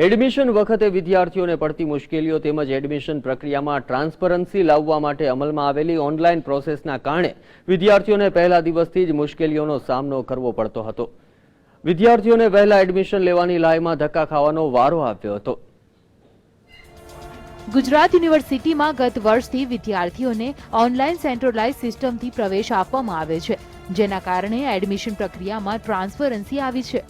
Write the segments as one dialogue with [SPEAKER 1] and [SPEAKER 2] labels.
[SPEAKER 1] Admission વખતે વિદ્યાર્થીઓને પડતી મુશ્કેલીઓ તેમજ એડમિશન પ્રક્રિયામાં ટ્રાન્સપરન્સી લાવવા માટે અમલમાં આવેલી ઓનલાઈન પ્રોસેસના કારણે વિદ્યાર્થીઓને પહેલા દિવસથી જ મુશ્કેલીઓનો સામનો કરવો પડતો હતો। વિદ્યાર્થીઓને વહેલા એડમિશન લેવાની લાઈનમાં ધક્કા ખાવાનો વારો આવ્યો હતો।
[SPEAKER 2] ગુજરાત યુનિવર્સિટીમાં ગત વર્ષથી વિદ્યાર્થીઓને ઓનલાઈન સેન્ટ્રલાઇઝ સિસ્ટમથી પ્રવેશ આપવામાં આવે છે, જેના કારણે એડમિશન પ્રક્રિયામાં ટ્રાન્સપરન્સી આવી છે।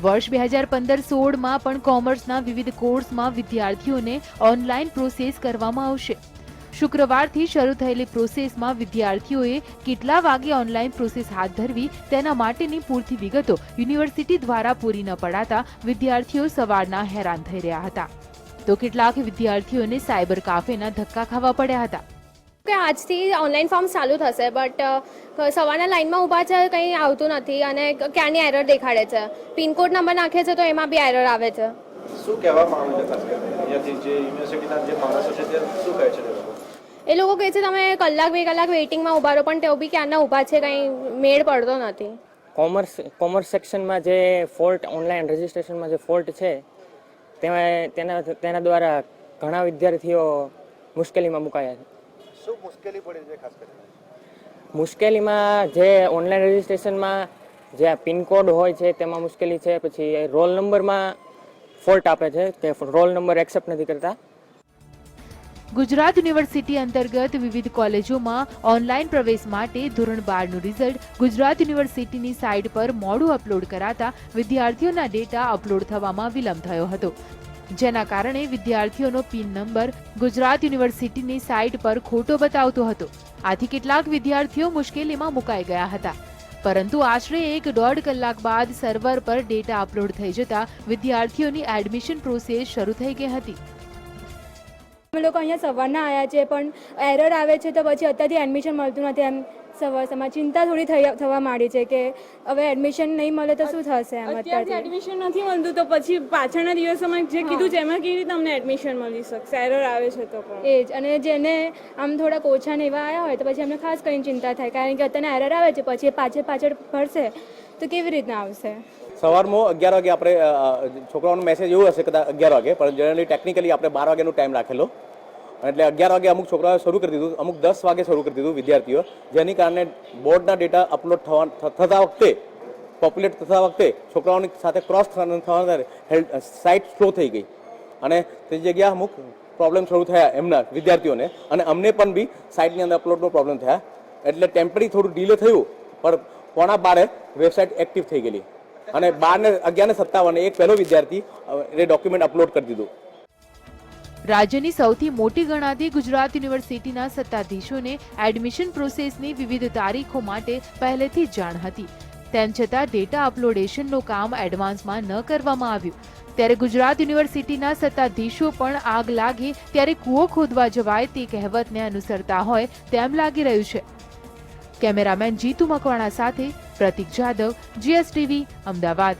[SPEAKER 2] વર્ષ 2015-16માં પણ કોમર્સના વિવિધ કોર્સમાં વિદ્યાર્થીઓને ઓનલાઈન પ્રોસેસ કરવામાં આવશે। શુક્રવારથી શરૂ થયેલી પ્રોસેસમાં વિદ્યાર્થીઓએ કેટલા વાગે ઓનલાઈન પ્રોસેસ હાથ ધરવી તેના માટેની પૂરતી વિગતો યુનિવર્સિટી દ્વારા પૂરી ન પડાતા વિદ્યાર્થીઓ સવારના હેરાન થઈ રહ્યા હતા, તો કેટલાક વિદ્યાર્થીઓને સાયબર કાફેના ધક્કા ખાવા પડ્યા હતા।
[SPEAKER 3] કે આજથી ઓનલાઈન ફોર્મ ચાલુ થશે, બટ સવારના લાઈનમાં ઊભા છે, કંઈ આવતું નથી અને ક્યાંની એરર દેખાડે છે। પિનકોડ નંબર નાખે છે તો એમાં બી એરર આવે છે।
[SPEAKER 4] શું કહેવા માંગે છે ખાસ કરીને અહીંયાથી જે યુનિવર્સિટીના જે માણસો છે તે શું કહે છે?
[SPEAKER 3] એ લોકો કહે છે તમે કલાક 2 કલાક વેઇટિંગમાં ઊભા રહો, પણ તેઓ બી ક્યાંના ઊભા છે, કંઈ મેળ પડતો નથી।
[SPEAKER 5] કોમર્સ સેક્શનમાં જે ફોલ્ટ, ઓનલાઈન રજિસ્ટ્રેશનમાં જે ફોલ્ટ છે તેના દ્વારા ઘણા વિદ્યાર્થીઓ મુશ્કેલીમાં મુકાયા છે।
[SPEAKER 4] શું મુશ્કેલી પડી છે ખાસ કરીને?
[SPEAKER 5] મુશ્કેલીમાં જે ઓનલાઈન રજિસ્ટ્રેશનમાં જે પિનકોડ હોય છે તેમાં મુશ્કેલી છે, પછી રોલ નંબરમાં ફોલ્ટ આપે છે કે રોલ નંબર એક્સેપ્ટ નથી કરતા।
[SPEAKER 2] ગુજરાત યુનિવર્સિટી અંતર્ગત વિવિધ કોલેજોમાં ઓનલાઈન પ્રવેશ માટે ધોરણ 12નું રિઝલ્ટ ગુજરાત યુનિવર્સિટીની સાઇટ પર મોડું અપલોડ કરાતા વિદ્યાર્થીઓના ડેટા અપલોડ થવામાં વિલંબ થયો હતો, જેના કારણે વિદ્યાર્થીઓનો પિન નંબર ગુજરાત યુનિવર્સિટીની સાઇટ પર ખોટો બતાવતો હતો। આથી કેટલાક વિદ્યાર્થીઓ મુશ્કેલીમાં મુકાઈ ગયા હતા, પરંતુ આશરે 1.5 કલાક બાદ સર્વર પર ડેટા અપલોડ થઈ જતા વિદ્યાર્થીઓની એડમિશન પ્રોસેસ શરૂ થઈ ગઈ હતી।
[SPEAKER 6] અમે લોકો અહીંયા સવારના આવ્યા છે, પણ એરર આવે છે તો પછી અત્યારથી એડમિશન મળતું નથી। એમ સવારમાં ચિંતા થોડી થવા માંડી છે કે હવે એડમિશન નહીં મળે તો શું થશે। એમ
[SPEAKER 7] અત્યારથી એડમિશન નથી મળતું તો પછી પાછળના દિવસોમાં જે કીધું છે એમાં કેવી રીતે અમને એડમિશન મળી શકશે? એરર આવે છે તો પણ
[SPEAKER 6] એ જ, અને જેને આમ થોડાક ઓછા ને એવા આવ્યા હોય તો પછી અમને ખાસ કરીને ચિંતા થાય, કારણ કે અત્યારે એરર આવે છે, પછી પાછળ ભરશે તો કેવી રીતના આવશે?
[SPEAKER 8] સવારમાં 11 વાગે આપણે છોકરાઓનો મેસેજ એવું હશે કદાચ 11 વાગે, પણ જનરલી ટેકનિકલી આપણે 12 વાગ્યાનો ટાઈમ રાખેલો, એટલે 11 વાગે અમુક છોકરાઓએ શરૂ કરી દીધું, અમુક 10 વાગે શરૂ કરી દીધું વિદ્યાર્થીઓ, જેની કારણે બોર્ડના ડેટા અપલોડ થતા વખતે પોપ્યુલેટ થતા વખતે છોકરાઓની સાથે ક્રોસ થવા સાઇટ સ્લો થઈ ગઈ અને તે જગ્યાએ અમુક પ્રોબ્લેમ શરૂ થયા એમના વિદ્યાર્થીઓને, અને અમને પણ બી સાઇટની અંદર અપલોડનો પ્રોબ્લેમ થયા, એટલે ટેમ્પરરી થોડું ડીલે થયું, પણ 11:15 વેબસાઇટ એક્ટિવ થઈ ગયેલી અને 11:57 એક પહેલો વિદ્યાર્થી એ ડોક્યુમેન્ટ અપલોડ કરી દીધું।
[SPEAKER 2] રાજ્યની સૌથી મોટી ગણાતી ગુજરાત યુનિવર્સિટીના સત્તાધીશોને એડમિશન પ્રોસેસની વિવિધ તારીખો માટે પહેલેથી જ જાણ હતી, તેમ છતાં ડેટા અપલોડેશનનું કામ એડવાન્સમાં ન કરવામાં આવ્યું, ત્યારે ગુજરાત યુનિવર્સિટીના સત્તાધીશો પણ આગ લાગે ત્યારે કૂવો ખોદવા જવાય તે કહેવતને અનુસરતા હોય તેમ લાગી રહ્યું છે। કેમેરામેન જીતુ મકવાણા સાથે પ્રતિક જાદવ, GSTV, અમદાવાદ।